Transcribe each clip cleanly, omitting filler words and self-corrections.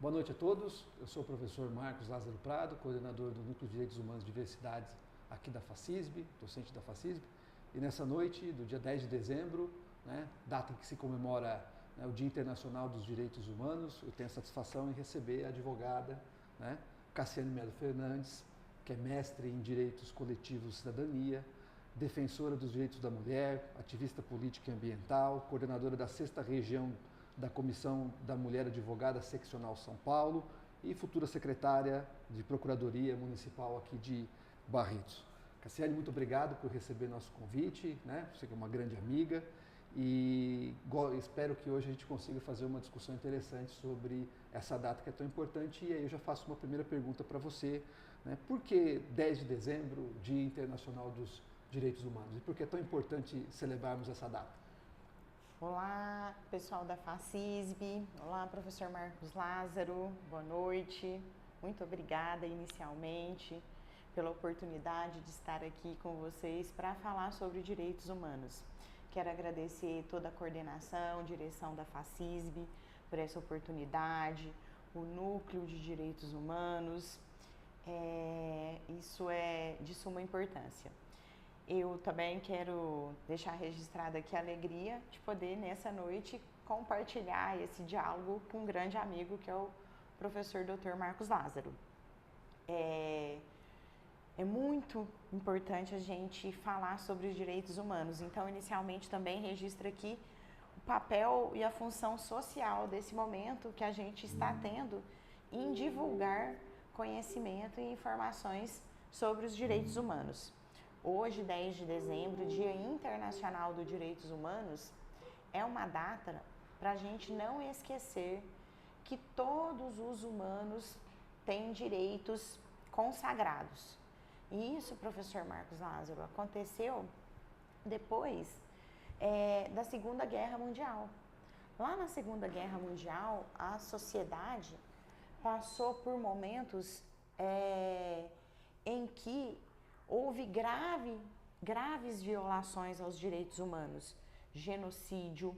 Boa noite a todos. Eu sou o professor Marcos Lázaro Prado, coordenador do Núcleo de Direitos Humanos e Diversidades aqui da FACISB, docente da FACISB. E nessa noite, do dia 10 de dezembro, data em que se comemora o Dia Internacional dos Direitos Humanos, eu tenho a satisfação em receber a advogada Cassiane Melo Fernandes, que é mestre em Direitos Coletivos e Cidadania, defensora dos direitos da mulher, ativista política e ambiental, coordenadora da 6ª Região da Comissão da Mulher Advogada Seccional São Paulo e futura secretária de Procuradoria Municipal aqui de Barretos. Cassiane, muito obrigado por receber nosso convite, Você que é uma grande amiga e espero que hoje a gente consiga fazer uma discussão interessante sobre essa data que é tão importante. E aí eu já faço uma primeira pergunta para você, Por que 10 de dezembro, Dia Internacional dos Direitos Humanos? E por que é tão importante celebrarmos essa data? Olá, pessoal da FACISB. Olá, professor Marcos Lázaro. Boa noite. Muito obrigada inicialmente pela oportunidade de estar aqui com vocês para falar sobre direitos humanos. Quero agradecer toda a coordenação, direção da FACISB por essa oportunidade, o Núcleo de Direitos Humanos. Isso é de suma importância. Eu também quero deixar registrada aqui a alegria de poder, nessa noite, compartilhar esse diálogo com um grande amigo, que é o professor Dr. Marcos Lázaro. É muito importante a gente falar sobre os direitos humanos, então, inicialmente, também registro aqui o papel e a função social desse momento que a gente está tendo em divulgar conhecimento e informações sobre os direitos humanos. Hoje, 10 de dezembro, Dia Internacional dos Direitos Humanos, é uma data para a gente não esquecer que todos os humanos têm direitos consagrados. E isso, professor Marcos Lázaro, aconteceu depois da Segunda Guerra Mundial. Lá na Segunda Guerra Mundial, a sociedade passou por momentos em que houve graves violações aos direitos humanos, genocídio.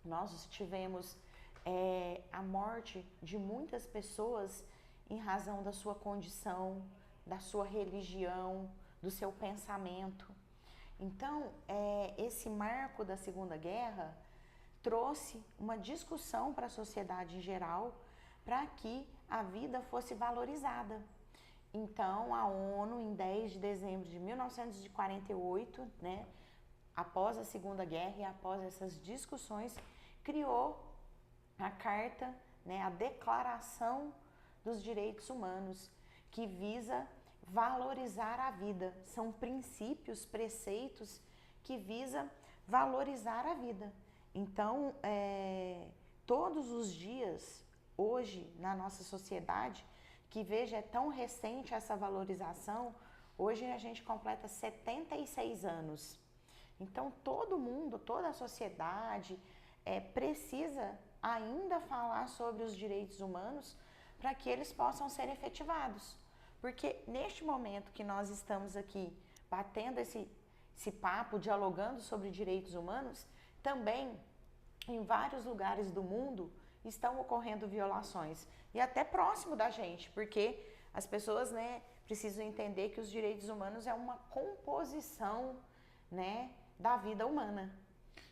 Nós tivemos a morte de muitas pessoas em razão da sua condição, da sua religião, do seu pensamento. Então, esse marco da Segunda Guerra trouxe uma discussão para a sociedade em geral, para que a vida fosse valorizada. Então, a ONU, em 10 de dezembro de 1948, após a Segunda Guerra e após essas discussões, criou a Carta, a Declaração dos Direitos Humanos, que visa valorizar a vida. São princípios, preceitos que visa valorizar a vida. Então, todos os dias, hoje, na nossa sociedade, que veja, é tão recente essa valorização, hoje a gente completa 76 anos. Então, todo mundo, toda a sociedade precisa ainda falar sobre os direitos humanos para que eles possam ser efetivados. Porque neste momento que nós estamos aqui batendo esse papo, dialogando sobre direitos humanos, também em vários lugares do mundo estão ocorrendo violações, e até próximo da gente, porque as pessoas precisam entender que os direitos humanos é uma composição da vida humana.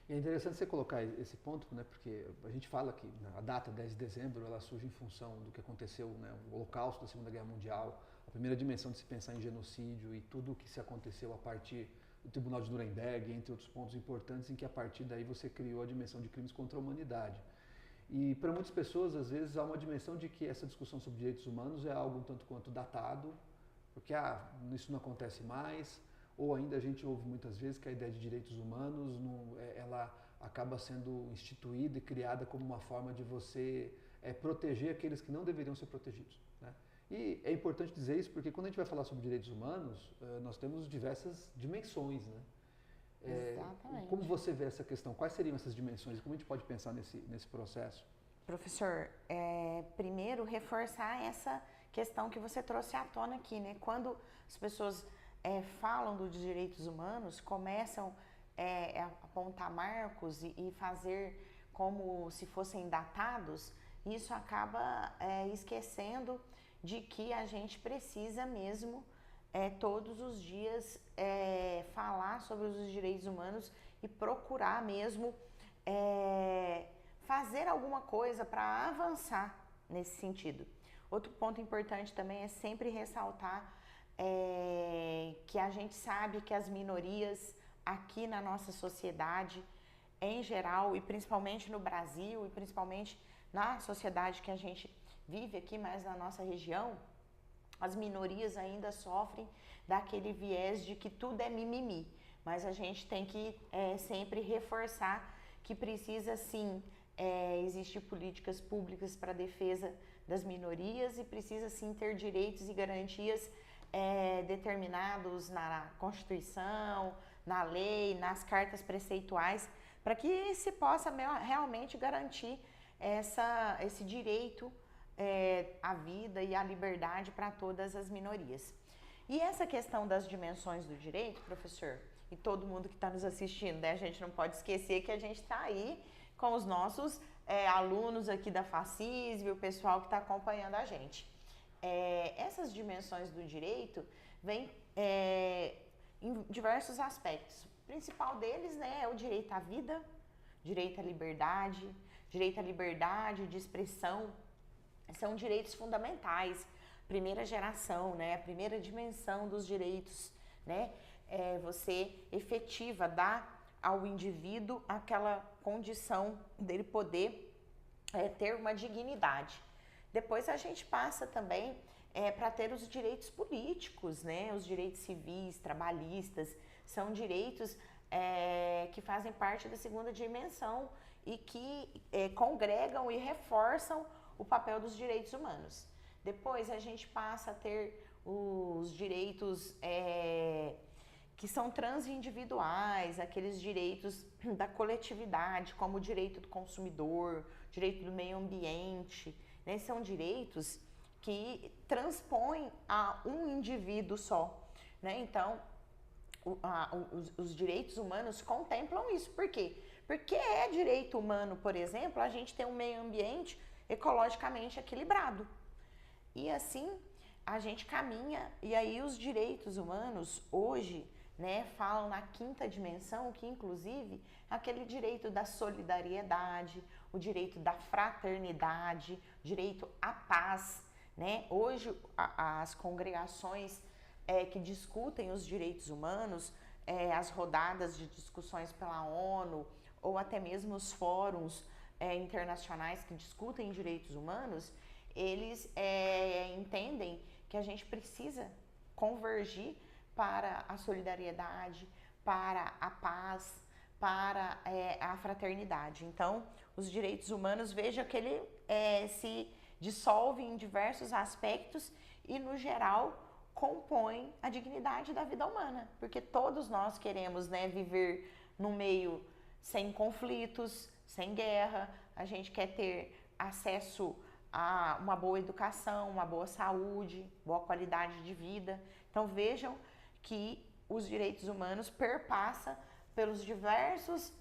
E é interessante você colocar esse ponto, porque a gente fala que a data 10 de dezembro ela surge em função do que aconteceu, o Holocausto da Segunda Guerra Mundial, a primeira dimensão de se pensar em genocídio e tudo o que se aconteceu a partir do Tribunal de Nuremberg, entre outros pontos importantes, em que a partir daí você criou a dimensão de crimes contra a humanidade. E para muitas pessoas, às vezes, há uma dimensão de que essa discussão sobre direitos humanos é algo um tanto quanto datado, porque isso não acontece mais, ou ainda a gente ouve muitas vezes que a ideia de direitos humanos ela acaba sendo instituída e criada como uma forma de você proteger aqueles que não deveriam ser protegidos. E é importante dizer isso porque quando a gente vai falar sobre direitos humanos, nós temos diversas dimensões, Exatamente. Como você vê essa questão? Quais seriam essas dimensões? Como a gente pode pensar nesse processo? Professor, primeiro reforçar essa questão que você trouxe à tona aqui, Quando as pessoas falam dos direitos humanos, começam a apontar marcos e fazer como se fossem datados, isso acaba esquecendo de que a gente precisa mesmo todos os dias falar sobre os direitos humanos e procurar mesmo fazer alguma coisa para avançar nesse sentido. Outro ponto importante também é sempre ressaltar que a gente sabe que as minorias aqui na nossa sociedade, em geral, e principalmente no Brasil, e principalmente na sociedade que a gente vive aqui mais na nossa região, as minorias ainda sofrem daquele viés de que tudo é mimimi. Mas a gente tem que sempre reforçar que precisa sim existir políticas públicas para a defesa das minorias e precisa sim ter direitos e garantias determinados na Constituição, na lei, nas cartas preceituais, para que se possa realmente garantir esse direito à vida e à liberdade para todas as minorias. E essa questão das dimensões do direito, professor, e todo mundo que está nos assistindo, né? A gente não pode esquecer que a gente está aí com os nossos alunos aqui da FACISB, o pessoal que está acompanhando a gente. Essas dimensões do direito vêm em diversos aspectos. O principal deles, né, é o direito à vida, direito à liberdade de expressão. São direitos fundamentais, primeira geração, né, a primeira dimensão dos direitos, né, você efetiva, dá ao indivíduo aquela condição dele poder ter uma dignidade. Depois a gente passa também para ter os direitos políticos, né, os direitos civis, trabalhistas, são direitos que fazem parte da segunda dimensão e que congregam e reforçam o papel dos direitos humanos. Depois a gente passa a ter os direitos que são transindividuais, aqueles direitos da coletividade, como o direito do consumidor, direito do meio ambiente, né? São direitos que transpõem a um indivíduo só, né? Então, os direitos humanos contemplam isso. Por quê? Porque é direito humano, por exemplo, a gente ter um meio ambiente ecologicamente equilibrado. E assim a gente caminha, e aí os direitos humanos hoje, né, falam na quinta dimensão, que inclusive é aquele direito da solidariedade, o direito da fraternidade, direito à paz, né? Hoje as congregações que discutem os direitos humanos, as rodadas de discussões pela ONU, ou até mesmo os fóruns internacionais que discutem direitos humanos, eles entendem que a gente precisa convergir para a solidariedade, para a paz, para a fraternidade. Então, os direitos humanos, veja que ele se dissolve em diversos aspectos e, no geral, compõe a dignidade da vida humana, porque todos nós queremos, né, viver num meio sem conflitos, sem guerra, a gente quer ter acesso a uma boa educação, uma boa saúde, boa qualidade de vida. Então vejam que os direitos humanos perpassam pelos diversos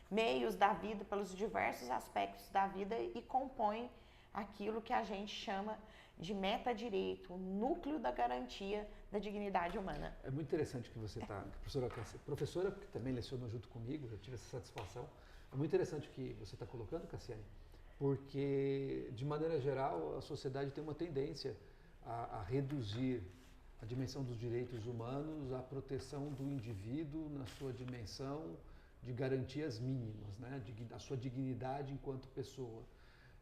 meios da vida, pelos diversos aspectos da vida e compõem aquilo que a gente chama de metadireito, o núcleo da garantia da dignidade humana. É muito interessante que você está, professora, que também lecionou junto comigo, eu tive essa satisfação. É muito interessante o que você está colocando, Cassiane, porque, de maneira geral, a sociedade tem uma tendência a reduzir a dimensão dos direitos humanos à proteção do indivíduo na sua dimensão de garantias mínimas, né? A sua dignidade enquanto pessoa.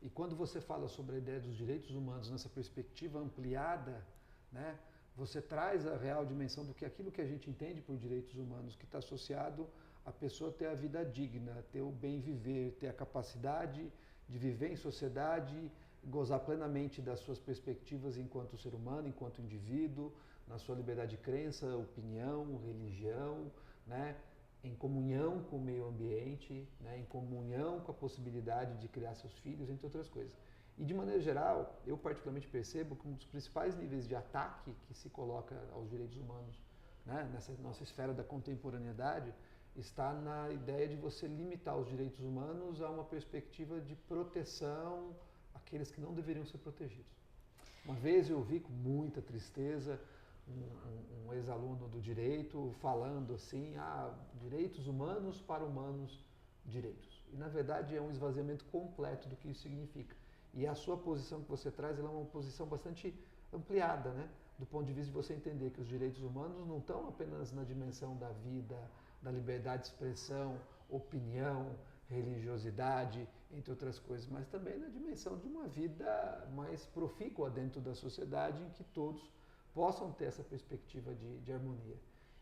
E quando você fala sobre a ideia dos direitos humanos nessa perspectiva ampliada, né, você traz a real dimensão do que aquilo que a gente entende por direitos humanos, que está associado a pessoa ter a vida digna, ter o bem viver, ter a capacidade de viver em sociedade, gozar plenamente das suas perspectivas enquanto ser humano, enquanto indivíduo, na sua liberdade de crença, opinião, religião, né? Em comunhão com o meio ambiente, né? Em comunhão com a possibilidade de criar seus filhos, entre outras coisas. E de maneira geral, eu particularmente percebo que um dos principais níveis de ataque que se coloca aos direitos humanos, né? Nessa nossa esfera da contemporaneidade, está na ideia de você limitar os direitos humanos a uma perspectiva de proteção àqueles que não deveriam ser protegidos. Uma vez eu vi com muita tristeza um ex-aluno do direito falando assim, direitos humanos para humanos direitos. E na verdade é um esvaziamento completo do que isso significa. E a sua posição que você traz, ela é uma posição bastante ampliada, né? Do ponto de vista de você entender que os direitos humanos não estão apenas na dimensão da vida, da liberdade de expressão, opinião, religiosidade, entre outras coisas, mas também na dimensão de uma vida mais profícua dentro da sociedade em que todos possam ter essa perspectiva de harmonia.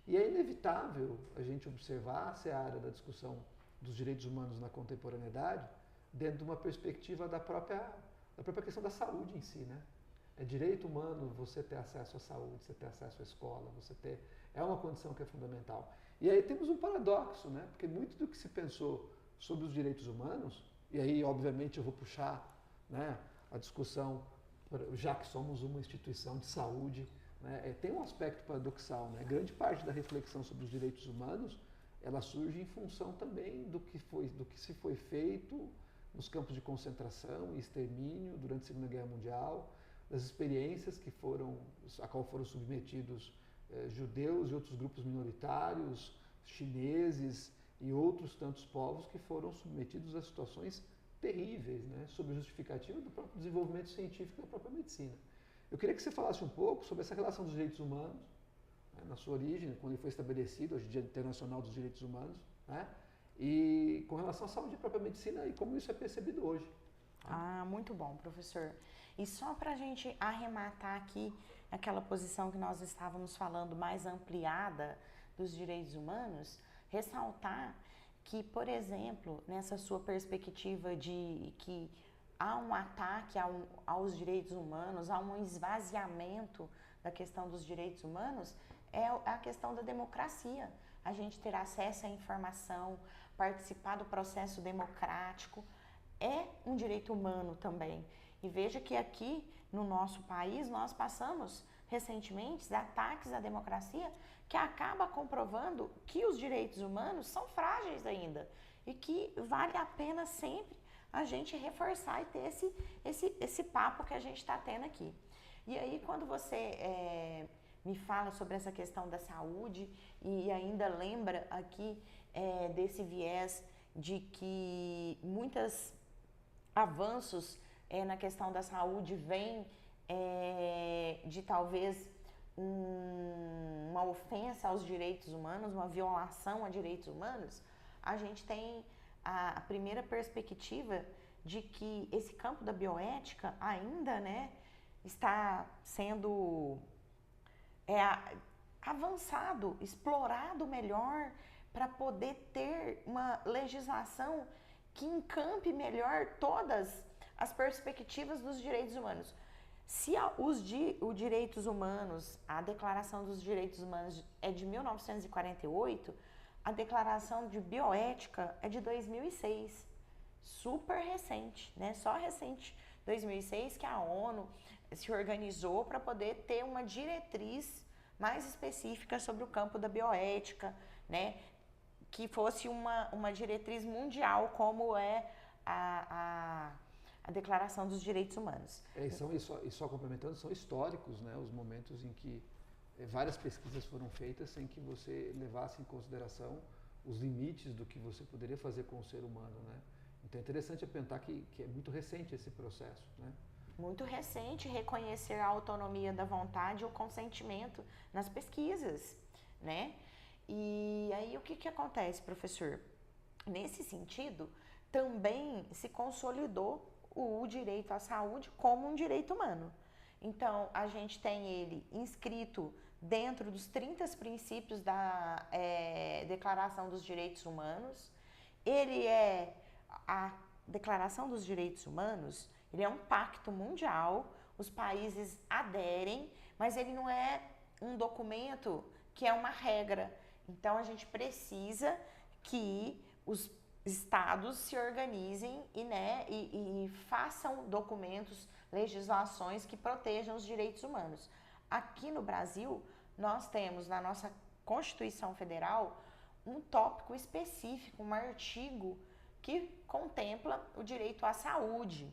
E é inevitável a gente observar a área da discussão dos direitos humanos na contemporaneidade dentro de uma perspectiva da própria questão da saúde em si, né? É direito humano você ter acesso à saúde, você ter acesso à escola, é uma condição que é fundamental. E aí temos um paradoxo, né? Porque muito do que se pensou sobre os direitos humanos, e aí obviamente eu vou puxar, né, a discussão, já que somos uma instituição de saúde, né, tem um aspecto paradoxal, né? Grande parte da reflexão sobre os direitos humanos, ela surge em função também do que se foi feito nos campos de concentração e extermínio durante a Segunda Guerra Mundial, das experiências a qual foram submetidos judeus e outros grupos minoritários, chineses e outros tantos povos que foram submetidos a situações terríveis, né, sob a justificativa do próprio desenvolvimento científico da própria medicina. Eu queria que você falasse um pouco sobre essa relação dos direitos humanos, né, na sua origem, quando ele foi estabelecido, hoje Dia Internacional dos Direitos Humanos, né, e com relação à saúde da própria medicina e como isso é percebido hoje. Muito bom, professor. E só para a gente arrematar aqui aquela posição que nós estávamos falando mais ampliada dos direitos humanos, ressaltar que, por exemplo, nessa sua perspectiva de que há um ataque aos direitos humanos, há um esvaziamento da questão dos direitos humanos, é a questão da democracia. A gente ter acesso à informação, participar do processo democrático, é um direito humano também. E veja que aqui no nosso país nós passamos recentemente ataques à democracia que acaba comprovando que os direitos humanos são frágeis ainda e que vale a pena sempre a gente reforçar e ter esse papo que a gente está tendo aqui. E aí quando você me fala sobre essa questão da saúde e ainda lembra aqui desse viés de que muitos avanços na questão da saúde vêm de talvez uma ofensa aos direitos humanos, uma violação a direitos humanos, a gente tem a primeira perspectiva de que esse campo da bioética ainda, né, está sendo avançado, explorado melhor para poder ter uma legislação que encampe melhor todas as perspectivas dos direitos humanos. Se os direitos humanos, a Declaração dos Direitos Humanos é de 1948, a Declaração de Bioética é de 2006, super recente, né? Só recente, 2006, que a ONU se organizou para poder ter uma diretriz mais específica sobre o campo da bioética, né? Que fosse uma diretriz mundial, como é a Declaração dos Direitos Humanos. E só complementando, são históricos, né, os momentos em que várias pesquisas foram feitas sem que você levasse em consideração os limites do que você poderia fazer com o ser humano, né? Então é interessante apontar que é muito recente esse processo, né? Muito recente reconhecer a autonomia da vontade e o consentimento nas pesquisas, né? E aí o que acontece, professor? Nesse sentido, também se consolidou o direito à saúde como um direito humano. Então, a gente tem ele inscrito dentro dos 30 princípios da Declaração dos Direitos Humanos. A Declaração dos Direitos Humanos, ele é um pacto mundial, os países aderem, mas ele não é um documento que é uma regra. Então, a gente precisa que os estados se organizem e façam documentos, legislações que protejam os direitos humanos. Aqui no Brasil, nós temos na nossa Constituição Federal um tópico específico, um artigo que contempla o direito à saúde.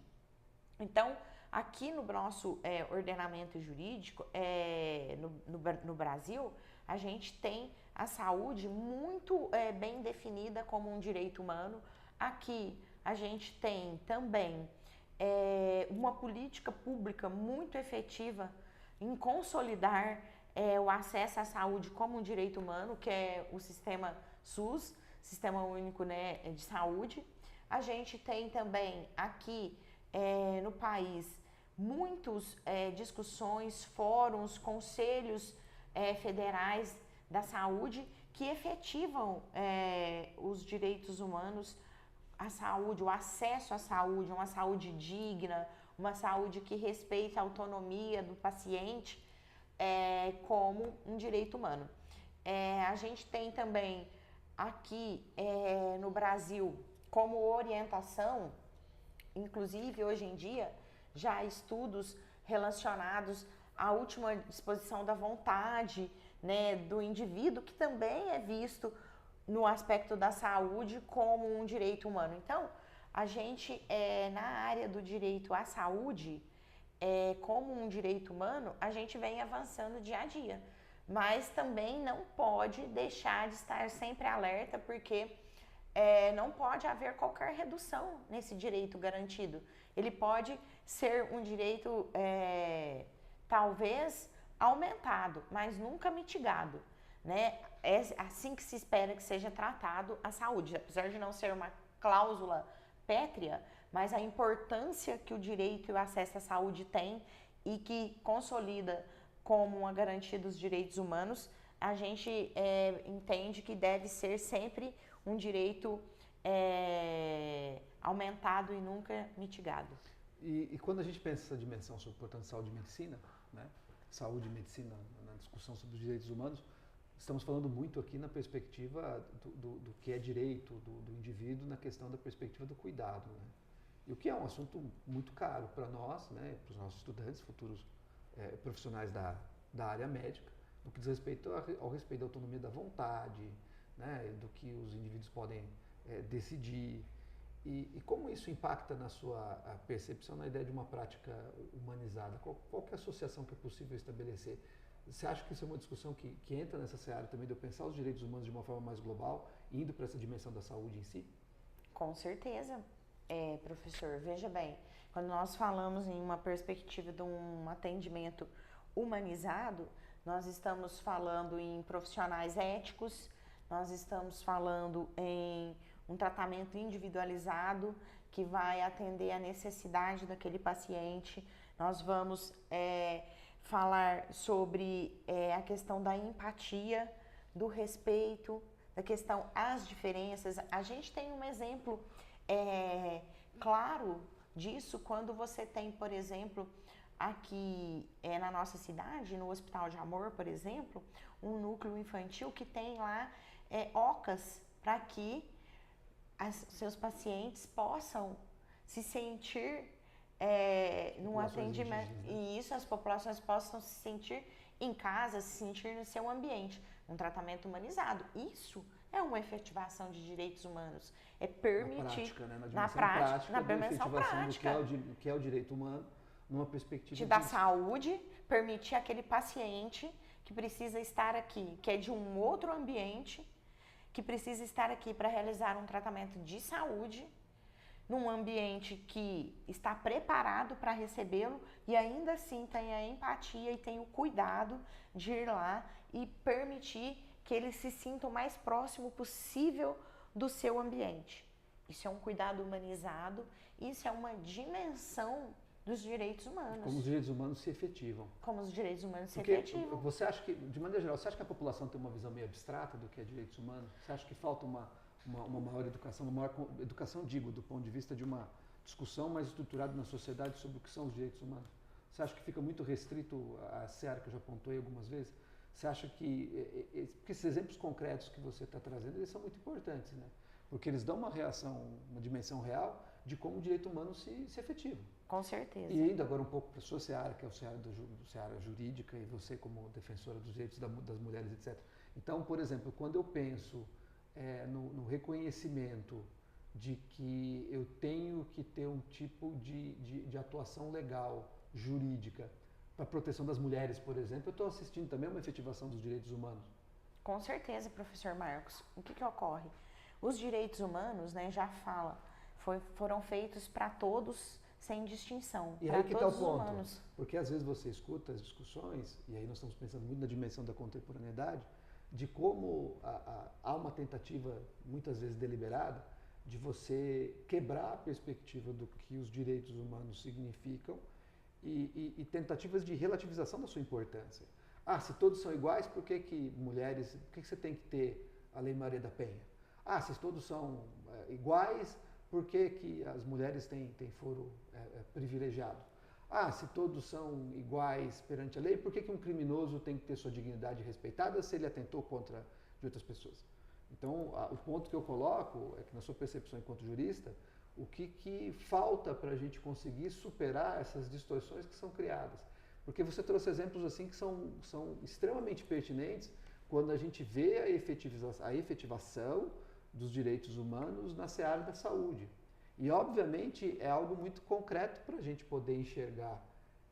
Então, aqui no nosso ordenamento jurídico, no Brasil, a gente tem a saúde muito bem definida como um direito humano. Aqui a gente tem também uma política pública muito efetiva em consolidar o acesso à saúde como um direito humano, que é o sistema SUS, Sistema Único, né, de Saúde. A gente tem também aqui no país muitas discussões, fóruns, conselhos federais da saúde que efetivam os direitos humanos, a saúde, o acesso à saúde, uma saúde digna, uma saúde que respeita a autonomia do paciente como um direito humano. A gente tem também aqui no Brasil como orientação, inclusive hoje em dia, já há estudos relacionados à última disposição da vontade, né, do indivíduo, que também é visto no aspecto da saúde como um direito humano. Então, a gente, na área do direito à saúde, como um direito humano, a gente vem avançando dia a dia. Mas também não pode deixar de estar sempre alerta, porque não pode haver qualquer redução nesse direito garantido. Ele pode ser um direito, talvez, aumentado, mas nunca mitigado, né? É assim que se espera que seja tratado a saúde, apesar de não ser uma cláusula pétrea, mas a importância que o direito e o acesso à saúde tem e que consolida como uma garantia dos direitos humanos, a gente entende que deve ser sempre um direito aumentado e nunca mitigado. E quando a gente pensa essa dimensão sobre, portanto, saúde e medicina, né? Saúde e medicina na discussão sobre os direitos humanos, estamos falando muito aqui na perspectiva do que é direito do indivíduo, na questão da perspectiva do cuidado, né? E o que é um assunto muito caro para nós, né, para os nossos estudantes, futuros profissionais da área médica, no que diz respeito ao respeito da autonomia da vontade, né, do que os indivíduos podem decidir. E como isso impacta na sua percepção, na ideia de uma prática humanizada? Qual que é a associação que é possível estabelecer? Você acha que isso é uma discussão que entra nessa seara também de eu pensar os direitos humanos de uma forma mais global, indo para essa dimensão da saúde em si? Com certeza, professor. Veja bem, quando nós falamos em uma perspectiva de um atendimento humanizado, nós estamos falando em profissionais éticos, nós estamos falando em um tratamento individualizado que vai atender a necessidade daquele paciente. Nós vamos falar sobre a questão da empatia, do respeito, da questão às diferenças. A gente tem um exemplo claro disso quando você tem, por exemplo, aqui na nossa cidade, no Hospital de Amor, por exemplo, um núcleo infantil que tem lá OCAs para que seus pacientes possam se sentir num atendimento, e isso, as populações possam se sentir em casa, se sentir no seu ambiente, um tratamento humanizado. Isso é uma efetivação de direitos humanos. É permitir na prática, na dimensão prática do que é o direito humano, numa perspectiva da saúde, permitir aquele paciente que precisa estar aqui, que é de um outro ambiente, que precisa estar aqui para realizar um tratamento de saúde, num ambiente que está preparado para recebê-lo e ainda assim tem a empatia e tem o cuidado de ir lá e permitir que ele se sinta o mais próximo possível do seu ambiente. Isso é um cuidado humanizado, isso é uma dimensão dos direitos humanos. Como os direitos humanos se efetivam. Como os direitos humanos se efetivam. Você acha que, de maneira geral, você acha que a população tem uma visão meio abstrata do que é direitos humanos? Você acha que falta uma maior educação, digo, do ponto de vista de uma discussão mais estruturada na sociedade sobre o que são os direitos humanos? Você acha que fica muito restrito à seara que eu já apontei algumas vezes? Você acha que esses exemplos concretos que você está trazendo, eles são muito importantes, né? Porque eles dão uma dimensão real de como o direito humano se efetiva. Com certeza. E indo agora um pouco para a sua seara, que é o seara jurídica, e você como defensora dos direitos das mulheres, etc. Então, por exemplo, quando eu penso no reconhecimento de que eu tenho que ter um tipo de atuação legal, jurídica, para a proteção das mulheres, por exemplo, eu estou assistindo também a uma efetivação dos direitos humanos. Com certeza, professor Marcos. O que ocorre? Os direitos humanos, né, já fala, foram feitos para todos, sem distinção, e para aí que todos tá o ponto, os humanos. porque às vezes você escuta as discussões, e aí nós estamos pensando muito na dimensão da contemporaneidade, de como há uma tentativa, muitas vezes deliberada, de você quebrar a perspectiva do que os direitos humanos significam e tentativas de relativização da sua importância. Ah, se todos são iguais, por que mulheres, por que você tem que ter a Lei Maria da Penha? Ah, se todos são iguais, por que as mulheres têm foro privilegiado? Ah, se todos são iguais perante a lei, por que um criminoso tem que ter sua dignidade respeitada se ele atentou contra de outras pessoas? Então, o ponto que eu coloco é que, na sua percepção enquanto jurista, o que falta para a gente conseguir superar essas distorções que são criadas? Porque você trouxe exemplos assim que são extremamente pertinentes quando a gente vê a efetivação dos direitos humanos na seara da saúde. E, obviamente, é algo muito concreto para a gente poder enxergar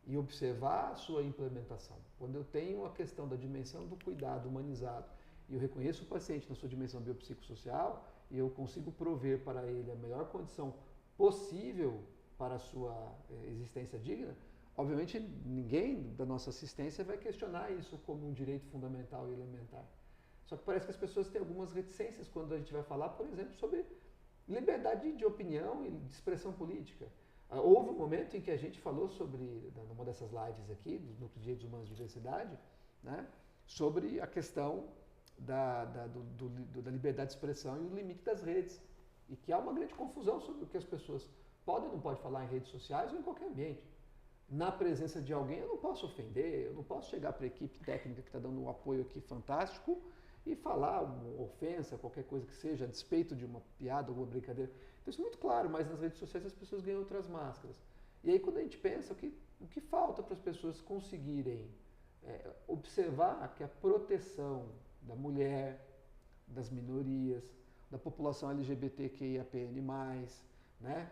e observar a sua implementação. Quando eu tenho a questão da dimensão do cuidado humanizado e eu reconheço o paciente na sua dimensão biopsicossocial e eu consigo prover para ele a melhor condição possível para a sua existência digna, obviamente ninguém da nossa assistência vai questionar isso como um direito fundamental e elementar. Só que parece que as pessoas têm algumas reticências quando a gente vai falar, por exemplo, sobre liberdade de opinião e de expressão política. Houve um momento em que a gente falou sobre, numa dessas lives aqui, do Núcleo de Direitos Humanos e Diversidade, né, sobre a questão da liberdade de expressão e o limite das redes. E que há uma grande confusão sobre o que as pessoas podem ou não podem falar em redes sociais ou em qualquer ambiente. Na presença de alguém eu não posso ofender, eu não posso chegar para a equipe técnica que está dando um apoio aqui fantástico e falar uma ofensa, qualquer coisa que seja, a despeito de uma piada, alguma brincadeira. Então isso é muito claro, mas nas redes sociais as pessoas ganham outras máscaras. E aí quando a gente pensa o que falta para as pessoas conseguirem observar que a proteção da mulher, das minorias, da população LGBTQIAPN+, né,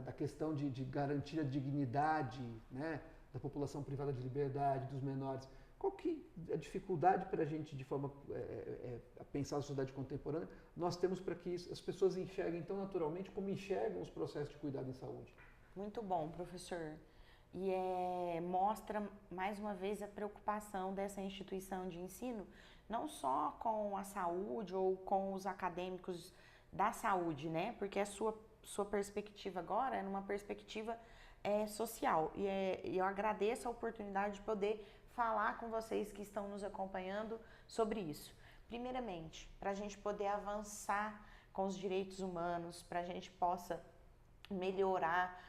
da questão de garantir a dignidade, né, da população privada de liberdade, dos menores. Qual que é a dificuldade para a gente, de forma a pensar a sociedade contemporânea, nós temos para que as pessoas enxerguem tão naturalmente como enxergam os processos de cuidado em saúde? Muito bom, professor. E mostra, mais uma vez, a preocupação dessa instituição de ensino, não só com a saúde ou com os acadêmicos da saúde, né? Porque a sua perspectiva agora é numa perspectiva social. E eu agradeço a oportunidade de poder falar com vocês que estão nos acompanhando sobre isso. Primeiramente, para a gente poder avançar com os direitos humanos, para a gente possa melhorar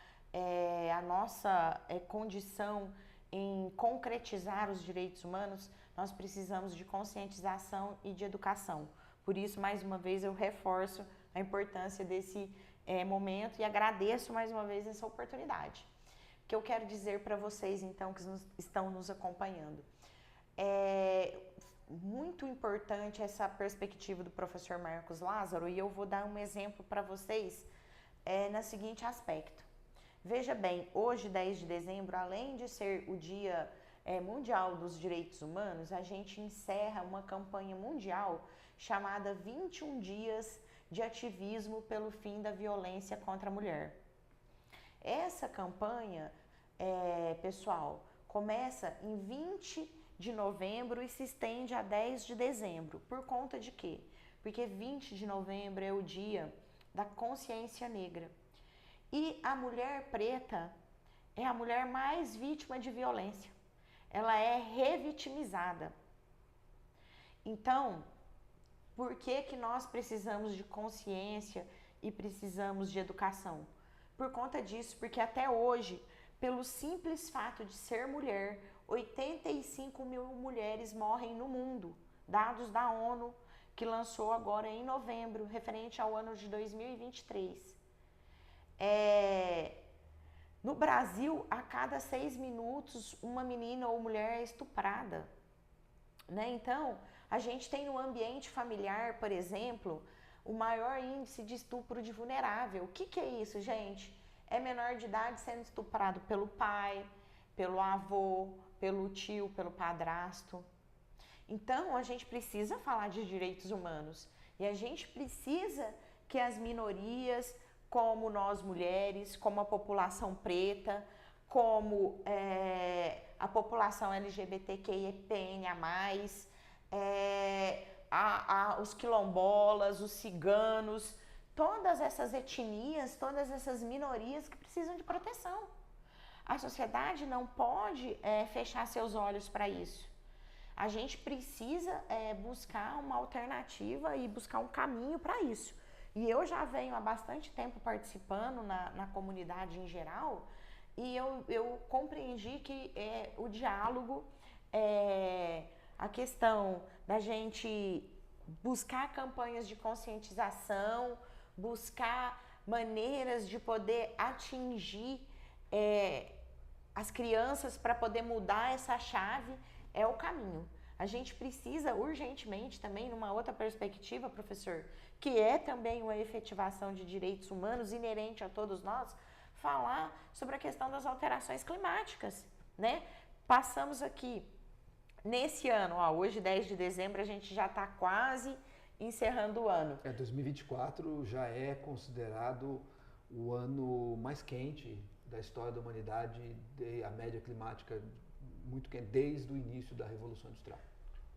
a nossa condição em concretizar os direitos humanos, nós precisamos de conscientização e de educação. Por isso, mais uma vez, eu reforço a importância desse momento e agradeço mais uma vez essa oportunidade. O que eu quero dizer para vocês, então, que estão nos acompanhando. É muito importante essa perspectiva do professor Marcos Lázaro e eu vou dar um exemplo para vocês no seguinte aspecto. Veja bem, hoje, 10 de dezembro, além de ser o Dia Mundial dos Direitos Humanos, a gente encerra uma campanha mundial chamada 21 Dias de Ativismo pelo Fim da Violência contra a Mulher. Essa campanha, pessoal, começa em 20 de novembro e se estende a 10 de dezembro. Por conta de quê? Porque 20 de novembro é o Dia da Consciência Negra. E a mulher preta é a mulher mais vítima de violência. Ela é revitimizada. Então, por que nós precisamos de consciência e precisamos de educação? Por conta disso, porque até hoje, pelo simples fato de ser mulher, 85 mil mulheres morrem no mundo. Dados da ONU, que lançou agora em novembro, referente ao ano de 2023. No Brasil, a cada 6 minutos, uma menina ou mulher é estuprada. Né? Então, A gente tem no ambiente familiar, por exemplo, o maior índice de estupro de vulnerável. O que é isso, gente? É menor de idade sendo estuprado pelo pai, pelo avô, pelo tio, pelo padrasto. Então, a gente precisa falar de direitos humanos e a gente precisa que as minorias, como nós mulheres, como a população preta, como a população LGBTQIA+, os quilombolas, os ciganos, todas essas etnias, todas essas minorias que precisam de proteção. A sociedade não pode fechar seus olhos para isso. A gente precisa buscar uma alternativa e buscar um caminho para isso. E eu já venho há bastante tempo participando na comunidade em geral e eu compreendi que o diálogo, a questão da gente buscar campanhas de conscientização, buscar maneiras de poder atingir as crianças para poder mudar essa chave é o caminho. A gente precisa urgentemente também, numa outra perspectiva, professor, que é também uma efetivação de direitos humanos inerente a todos nós, falar sobre a questão das alterações climáticas, né? Passamos aqui, nesse ano, hoje 10 de dezembro, a gente já está quase encerrando o ano. 2024 já é considerado o ano mais quente da história da humanidade, a média climática muito quente desde o início da Revolução Industrial.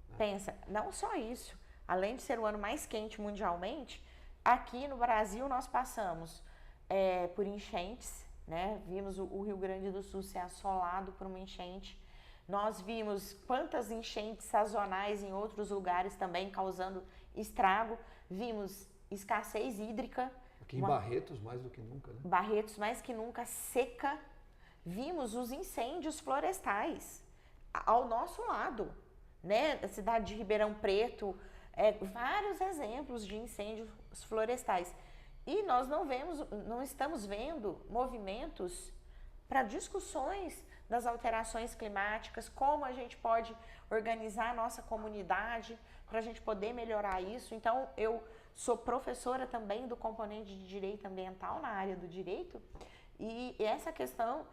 Né? Pensa, não só isso, além de ser o ano mais quente mundialmente, aqui no Brasil nós passamos por enchentes, né? Vimos o Rio Grande do Sul ser assolado por uma enchente. Nós vimos quantas enchentes sazonais em outros lugares também causando estrago. Vimos escassez hídrica. Aqui em Barretos mais do que nunca, né? Barretos mais que nunca, seca. Vimos os incêndios florestais ao nosso lado, né? A cidade de Ribeirão Preto, vários exemplos de incêndios florestais. E nós não estamos vendo movimentos para discussões das alterações climáticas, como a gente pode organizar a nossa comunidade para a gente poder melhorar isso. Então, eu sou professora também do componente de direito ambiental na área do direito e essa questão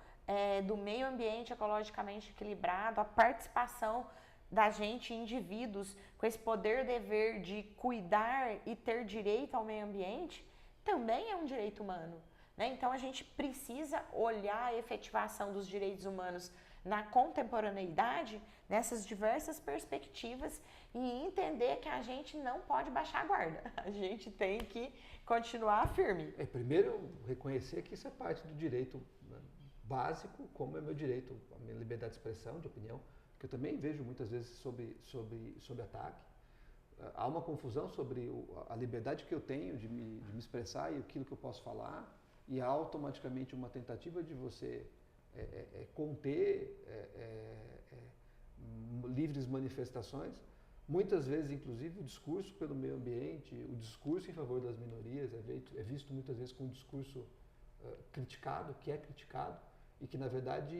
do meio ambiente ecologicamente equilibrado, a participação da gente, indivíduos, com esse poder-dever de cuidar e ter direito ao meio ambiente, também é um direito humano. Né? Então, a gente precisa olhar a efetivação dos direitos humanos na contemporaneidade, nessas diversas perspectivas e entender que a gente não pode baixar a guarda. A gente tem que continuar firme. Primeiro, reconhecer que isso é parte do direito básico, como é meu direito, a minha liberdade de expressão, de opinião, que eu também vejo muitas vezes sob ataque. Há uma confusão sobre a liberdade que eu tenho de me expressar e aquilo que eu posso falar, e há automaticamente uma tentativa de você conter livres manifestações, muitas vezes, inclusive, o discurso pelo meio ambiente, o discurso em favor das minorias é visto muitas vezes como um discurso criticado, que é criticado, e que, na verdade,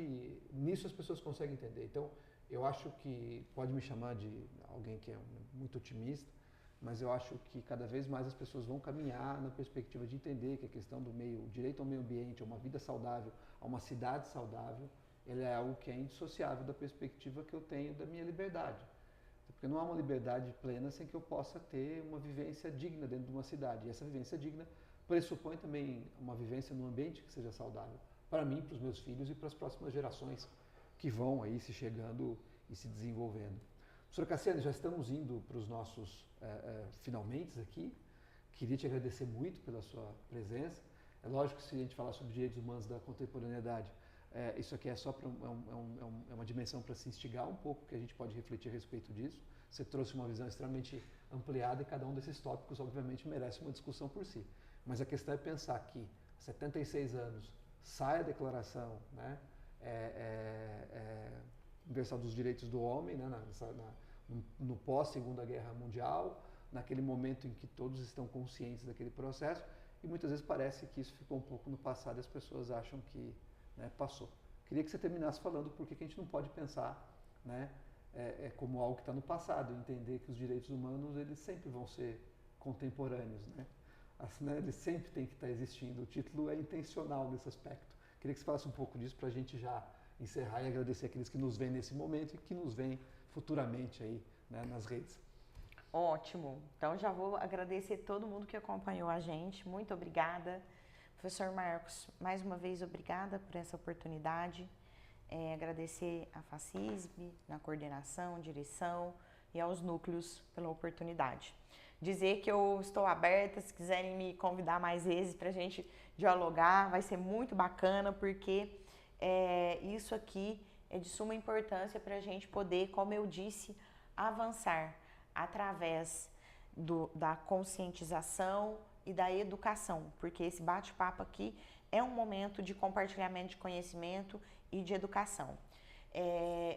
nisso as pessoas conseguem entender. Então, eu acho que, pode me chamar de alguém que é muito otimista, mas eu acho que cada vez mais as pessoas vão caminhar na perspectiva de entender que a questão do o direito ao meio ambiente, a uma vida saudável, a uma cidade saudável, ele é algo que é indissociável da perspectiva que eu tenho da minha liberdade. Porque não há uma liberdade plena sem que eu possa ter uma vivência digna dentro de uma cidade. E essa vivência digna pressupõe também uma vivência num ambiente que seja saudável para mim, para os meus filhos e para as próximas gerações que vão aí se chegando e se desenvolvendo. Professora Cassiane, já estamos indo para os nossos finalmente aqui. Queria te agradecer muito pela sua presença. É lógico que se a gente falar sobre direitos humanos da contemporaneidade, isso aqui é só uma dimensão para se instigar um pouco, que a gente pode refletir a respeito disso. Você trouxe uma visão extremamente ampliada e cada um desses tópicos, obviamente, merece uma discussão por si. Mas a questão é pensar que, há 76 anos, sai a Declaração Universal dos Direitos do Homem, né, no pós-Segunda Guerra Mundial, naquele momento em que todos estão conscientes daquele processo, e muitas vezes parece que isso ficou um pouco no passado e as pessoas acham que passou. Queria que você terminasse falando por que a gente não pode pensar como algo que está no passado, entender que os direitos humanos eles sempre vão ser contemporâneos, né? Assim, né? Eles sempre têm que estar existindo. O título é intencional nesse aspecto. Queria que você falasse um pouco disso para a gente já encerrar e agradecer aqueles que nos veem nesse momento e que nos veem futuramente aí, né, nas redes. Ótimo. Então já vou agradecer todo mundo que acompanhou a gente. Muito obrigada. Professor Marcos, mais uma vez obrigada por essa oportunidade. Agradecer a FACISB, na coordenação, direção e aos núcleos pela oportunidade. Dizer que eu estou aberta, se quiserem me convidar mais vezes para a gente dialogar, vai ser muito bacana, porque isso aqui é de suma importância para a gente poder, como eu disse, avançar através da conscientização e da educação, porque esse bate-papo aqui é um momento de compartilhamento de conhecimento e de educação.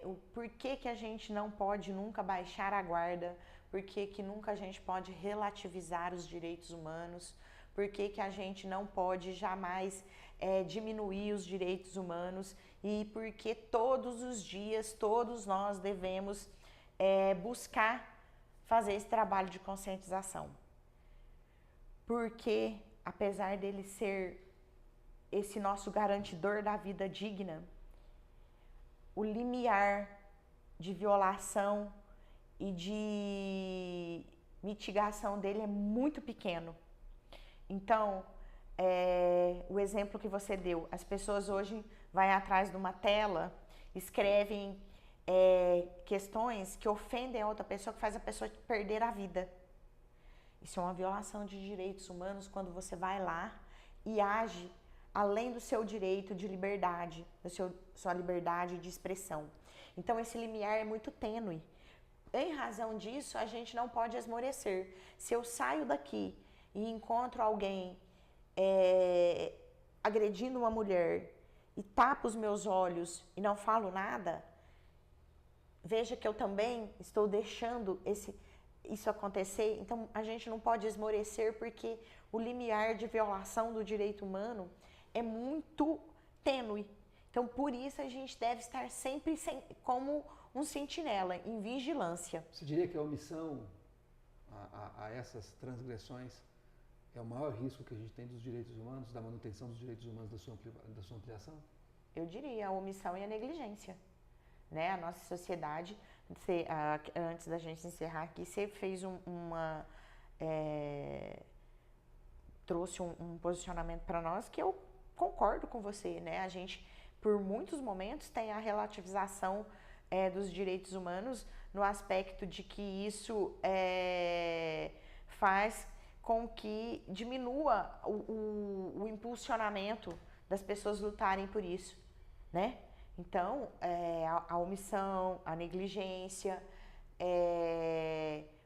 O porquê que a gente não pode nunca baixar a guarda, porquê que nunca a gente pode relativizar os direitos humanos, porquê que a gente não pode jamais diminuir os direitos humanos e porque todos os dias, todos nós devemos buscar fazer esse trabalho de conscientização. Porque, apesar dele ser esse nosso garantidor da vida digna, o limiar de violação e de mitigação dele é muito pequeno. Então, o exemplo que você deu, as pessoas hoje vão atrás de uma tela, escrevem questões que ofendem a outra pessoa, que faz a pessoa perder a vida. Isso é uma violação de direitos humanos quando você vai lá e age além do seu direito de liberdade, sua liberdade de expressão. Então, esse limiar é muito tênue. Em razão disso, a gente não pode esmorecer. Se eu saio daqui e encontro alguém agredindo uma mulher e tapo os meus olhos e não falo nada, veja que eu também estou deixando isso acontecer. Então, a gente não pode esmorecer porque o limiar de violação do direito humano é muito tênue. Então, por isso, a gente deve estar sempre como um sentinela, em vigilância. Você diria que a omissão a essas transgressões é o maior risco que a gente tem dos direitos humanos, da manutenção dos direitos humanos da sua ampliação? Eu diria a omissão e a negligência. Né? A nossa sociedade, antes da gente encerrar aqui, você fez trouxe um posicionamento para nós que eu concordo com você, né? A gente, por muitos momentos, tem a relativização dos direitos humanos no aspecto de que isso faz com que diminua o impulsionamento das pessoas lutarem por isso, né? Então, a omissão, a negligência,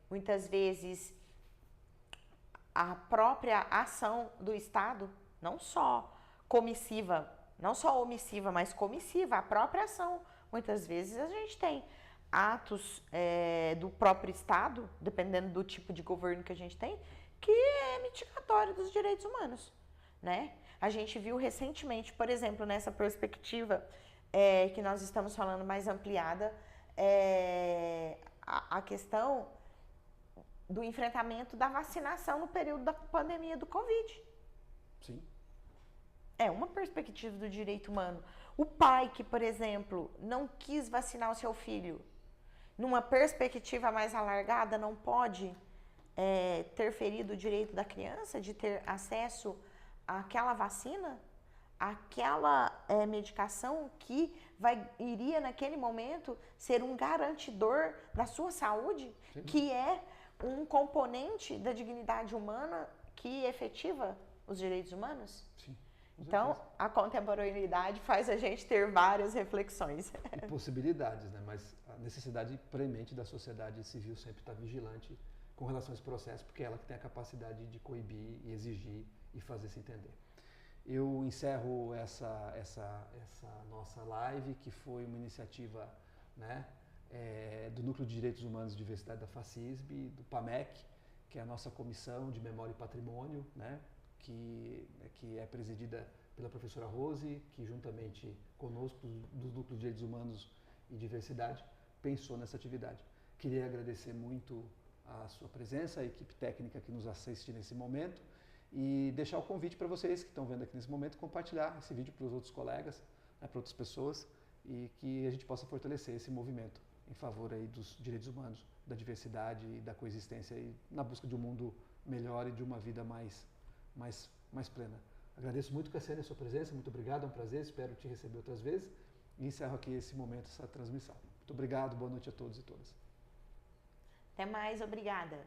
muitas vezes a própria ação do Estado, não só omissiva, mas comissiva, a própria ação. Muitas vezes a gente tem atos do próprio Estado, dependendo do tipo de governo que a gente tem, que é mitigatório dos direitos humanos, né? A gente viu recentemente, por exemplo, nessa perspectiva que nós estamos falando mais ampliada, a questão do enfrentamento da vacinação no período da pandemia do Covid. Sim. É uma perspectiva do direito humano. O pai que, por exemplo, não quis vacinar o seu filho, numa perspectiva mais alargada, não pode ter ferido o direito da criança de ter acesso àquela vacina, àquela medicação que iria, naquele momento, ser um garantidor da sua saúde, sim, que é um componente da dignidade humana que efetiva os direitos humanos? Sim. Então, a contemporaneidade faz a gente ter várias reflexões. E possibilidades, né? Mas a necessidade premente da sociedade civil sempre estar vigilante com relação a esse processo, porque é ela que tem a capacidade de coibir e exigir e fazer se entender. Eu encerro essa nossa live, que foi uma iniciativa, né, do Núcleo de Direitos Humanos e Diversidade da FACISB, do PAMEC, que é a nossa comissão de memória e patrimônio, né, que é presidida pela professora Rose, que juntamente conosco, dos Núcleos de Direitos Humanos e Diversidade, pensou nessa atividade. Queria agradecer muito a sua presença, a equipe técnica que nos assiste nesse momento e deixar o convite para vocês que estão vendo aqui nesse momento compartilhar esse vídeo para os outros colegas, né, para outras pessoas e que a gente possa fortalecer esse movimento em favor aí dos direitos humanos, da diversidade e da coexistência e na busca de um mundo melhor e de uma vida mais plena. Agradeço muito, Cassiane, a sua presença, muito obrigado, é um prazer, espero te receber outras vezes e encerro aqui esse momento, essa transmissão. Muito obrigado, boa noite a todos e todas. Até mais, obrigada.